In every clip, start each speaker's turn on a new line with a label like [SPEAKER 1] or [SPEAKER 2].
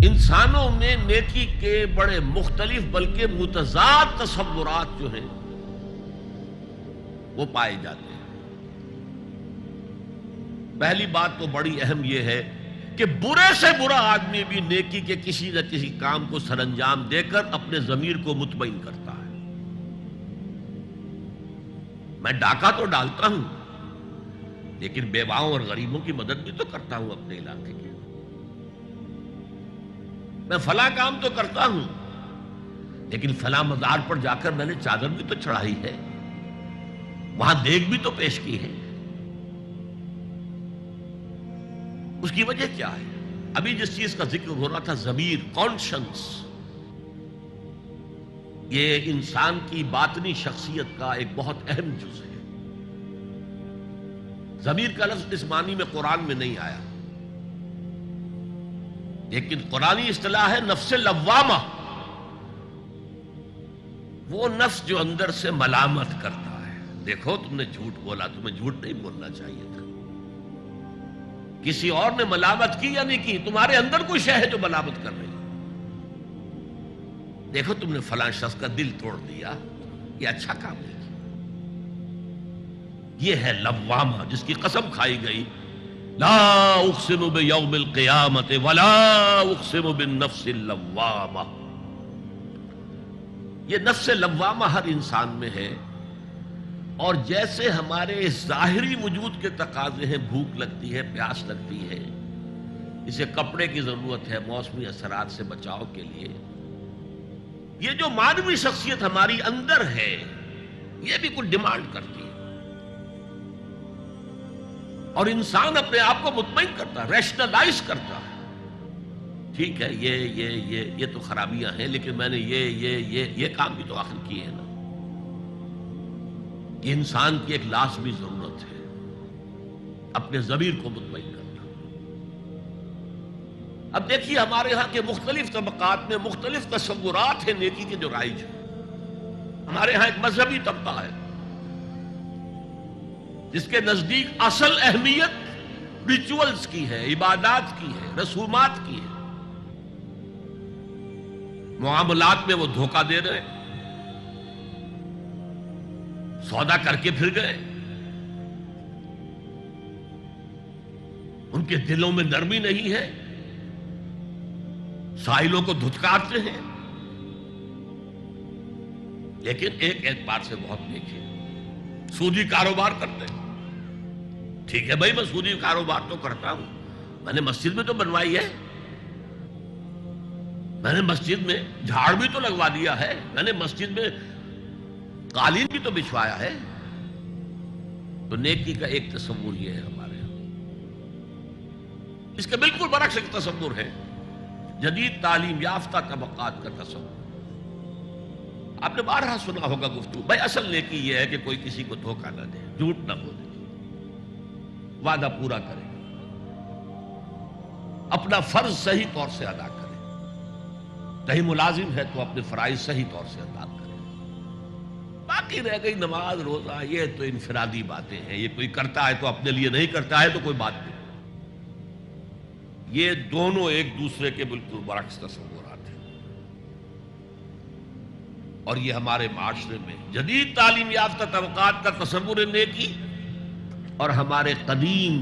[SPEAKER 1] انسانوں میں نیکی کے بڑے مختلف بلکہ متضاد تصورات جو ہیں وہ پائے جاتے ہیں۔ پہلی بات تو بڑی اہم یہ ہے کہ برے سے برا آدمی بھی نیکی کے کسی نہ کسی کام کو سر انجام دے کر اپنے ضمیر کو مطمئن کرتا ہے۔ میں ڈاکہ تو ڈالتا ہوں لیکن بیواؤں اور غریبوں کی مدد بھی تو کرتا ہوں اپنے علاقے کی۔ میں فلاں کام تو کرتا ہوں لیکن فلاں مزار پر جا کر میں نے چادر بھی تو چڑھائی ہے، وہاں دیگ بھی تو پیش کی ہے۔ اس کی وجہ کیا ہے؟ ابھی جس چیز کا ذکر ہو رہا تھا، ضمیر، کانشنس، یہ انسان کی باطنی شخصیت کا ایک بہت اہم جز ہے۔ ضمیر کا لفظ اس معنی میں قرآن میں نہیں آیا، لیکن قرآنی اصطلاح ہے نفس لوامہ، وہ نفس جو اندر سے ملامت کرتا ہے۔ دیکھو تم نے جھوٹ بولا، تمہیں جھوٹ نہیں بولنا چاہیے تھا۔ کسی اور نے ملامت کی یا نہیں کی، تمہارے اندر کوئی شے ہے جو ملامت کر رہی ہے۔ دیکھو تم نے فلاں شخص کا دل توڑ دیا، یہ اچھا کام نہیں کیا۔ یہ ہے لوامہ جس کی قسم کھائی گئی، لا اقسم بیوم القیامت ولا اقسم بالنفس اللوامہ۔ یہ نفس لوامہ ہر انسان میں ہے، اور جیسے ہمارے ظاہری وجود کے تقاضے ہیں، بھوک لگتی ہے، پیاس لگتی ہے، اسے کپڑے کی ضرورت ہے موسمی اثرات سے بچاؤ کے لیے، یہ جو مانوی شخصیت ہماری اندر ہے یہ بھی کچھ ڈیمانڈ کرتی ہے، اور انسان اپنے آپ کو مطمئن کرتا ہے، ریشنلائز کرتا ہے۔ ٹھیک ہے، یہ تو خرابیاں ہیں، لیکن میں نے یہ کام بھی تو آخر کیے ہیں نا۔ یہ انسان کی ایک لازمی ضرورت ہے، اپنے ضمیر کو مطمئن کرنا۔ اب دیکھیے ہمارے ہاں کے مختلف طبقات میں مختلف تصورات ہیں نیکی کے جو رائج ہیں۔ ہمارے ہاں ایک مذہبی طبقہ ہے جس کے نزدیک اصل اہمیت ریچولز کی ہے، عبادات کی ہے، رسومات کی ہے۔ معاملات میں وہ دھوکہ دے رہے، سودا کر کے پھر گئے، ان کے دلوں میں نرمی نہیں ہے، سائلوں کو دھتکارتے ہیں، لیکن ایک اعتبار سے بہت نیک ہے، سودی کاروبار کرتے ہیں۔ ٹھیک ہے بھائی، میں سودی کاروبار تو کرتا ہوں، میں نے مسجد میں تو بنوائی ہے، میں نے مسجد میں جھاڑ بھی تو لگوا دیا ہے، میں نے مسجد میں قالین بھی تو بچھوایا ہے۔ تو نیکی کا ایک تصور یہ ہے ہمارے یہاں۔ اس کے بالکل برعکس ایک تصور ہے جدید تعلیم یافتہ طبقات کا تصور۔ آپ نے بارہا سنا ہوگا گفتگو، بھائی اصل نیکی یہ ہے کہ کوئی کسی کو دھوکہ نہ دے، جھوٹ نہ بولے، وعدہ پورا کرے، اپنا فرض صحیح طور سے ادا کرے، کہیں ملازم ہے تو اپنے فرائض صحیح طور سے ادا کرے۔ باقی رہ گئی نماز روزہ، یہ تو انفرادی باتیں ہیں، یہ کوئی کرتا ہے تو اپنے لیے، نہیں کرتا ہے تو کوئی بات نہیں۔ یہ دونوں ایک دوسرے کے بالکل برعکس تصورات ہیں، اور یہ ہمارے معاشرے میں جدید تعلیم یافتہ طبقات کا تصور نیکی اور ہمارے قدیم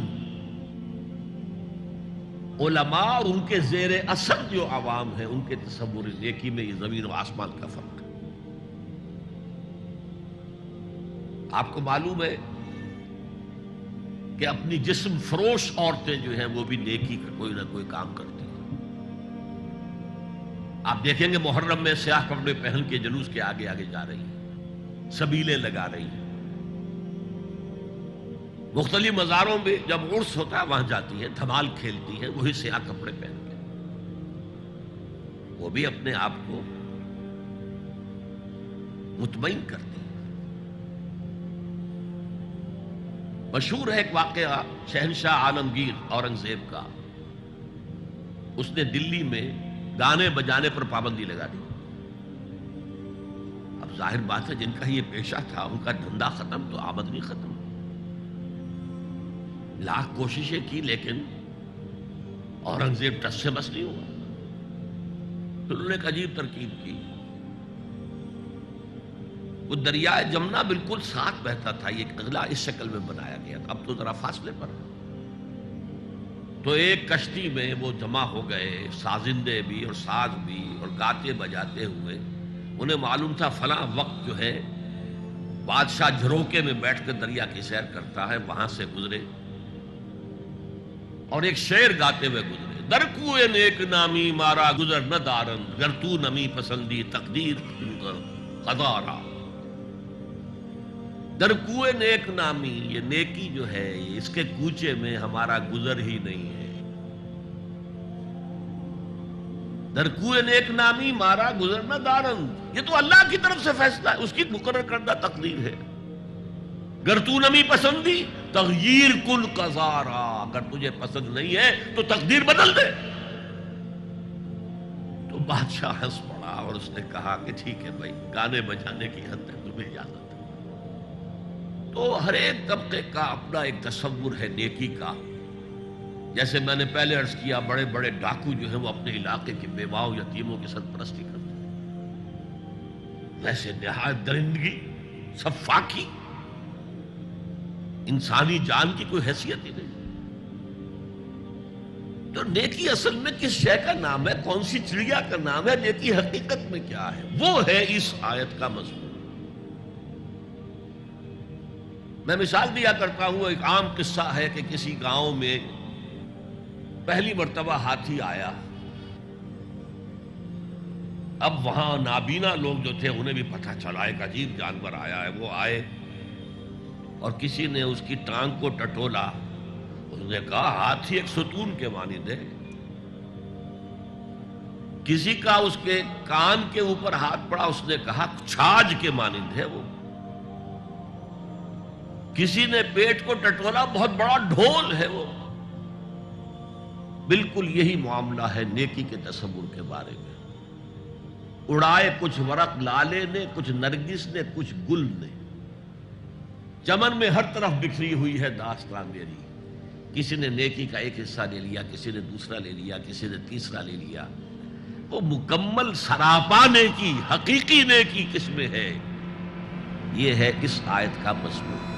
[SPEAKER 1] علماء اور ان کے زیر اثر جو عوام ہیں ان کے تصور نیکی میں یہ زمین و آسمان کا فرق ہے۔ آپ کو معلوم ہے کہ اپنی جسم فروش عورتیں جو ہیں وہ بھی نیکی کا کوئی نہ کوئی کام کرتی ہیں۔ آپ دیکھیں گے محرم میں سیاہ کپڑے پہن کے جلوس کے آگے آگے جا رہی ہیں، سبیلیں لگا رہی ہیں، مختلف مزاروں میں جب عرس ہوتا ہے وہاں جاتی ہیں، دھمال کھیلتی ہیں، وہی سیاہ کپڑے پہن کے، وہ بھی اپنے آپ کو مطمئن کرتی ہیں۔ مشہور ہے ایک واقعہ شہنشاہ عالمگیر اورنگزیب کا، اس نے دلی میں گانے بجانے پر پابندی لگا دی۔ اب ظاہر بات ہے جن کا یہ پیشہ تھا ان کا دھندا ختم تو آمدنی ختم، لاکھ کوششیں کی لیکن اورنگزیب ٹس سے بس نہیں ہوا۔ پھر انہوں نے ایک عجیب ترکیب کی. وہ دریائے جمنا بالکل ساتھ بہتا تھا، یہ اگلا اس شکل میں بنایا گیا تھا، اب تو ذرا فاصلے پر. تو ایک کشتی میں وہ جمع ہو گئے، سازندے بھی اور ساز بھی اور گاتے بجاتے ہوئے. انہیں معلوم تھا فلاں وقت جو ہے بادشاہ جھروکے میں بیٹھ کر دریا کی سیر کرتا ہے، وہاں سے گزرے اور ایک شعر گاتے ہوئے گزرے. در کوئے نیک نامی مارا گزر نہ دارن، گر تو نمی پسندی تقدیر قدارا. در کوئے نیک نامی، یہ نیکی جو ہے اس کے کوچے میں ہمارا گزر ہی نہیں ہے. در کوئے نیک نامی مارا گزر نہ دارن، یہ تو اللہ کی طرف سے فیصلہ ہے، اس کی مقرر کردہ تقدیر ہے. گر تو نمی پسندی تغییر کن قضارا، اگر تجھے پسند نہیں ہے تو تقدیر بدل دے. تو بادشاہ ہنس پڑا اور اس نے کہا کہ ٹھیک ہے بھائی، گانے بجانے کی حد تک تمہیں اجازت ہے. تو ہر ایک طبقے کا اپنا ایک تصور ہے نیکی کا. جیسے میں نے پہلے عرض کیا، بڑے بڑے ڈاکو جو ہیں وہ اپنے علاقے کے بیواؤں یتیموں کی سرپرستی کرتے ہیں، ویسے نہایت درندگی، سفاکی، انسانی جان کی کوئی حیثیت ہی نہیں. تو نیکی اصل میں کس شے کا نام ہے، کون سی چڑیا کا نام ہے، نیکی حقیقت میں کیا ہے، وہ ہے اس آیت کا مضمون. میں مثال دیا کرتا ہوں، ایک عام قصہ ہے کہ کسی گاؤں میں پہلی مرتبہ ہاتھی آیا. اب وہاں نابینا لوگ جو تھے انہیں بھی پتہ چلا ایک عجیب جانور آیا ہے. وہ آئے اور کسی نے اس کی ٹانگ کو ٹٹولا. اس نے کہا ہاتھی ایک ستون کے مانند ہے. کسی کا اس کے کان کے اوپر ہاتھ پڑا، اس نے کہا چھاج کے مانند ہے وہ. کسی نے پیٹ کو ٹٹولا، بہت بڑا ڈھول ہے وہ. بالکل یہی معاملہ ہے نیکی کے تصور کے بارے میں. اڑائے کچھ ورق لالے نے، کچھ نرگس نے، کچھ گل نے. چمن میں ہر طرف بکھری ہوئی ہے داستان میری. کسی نے نیکی کا ایک حصہ لے لیا، کسی نے دوسرا لے لیا، کسی نے تیسرا لے لیا. وہ مکمل سراپا نیکی، حقیقی نیکی کس میں ہے، یہ ہے اس آیت کا مضمون.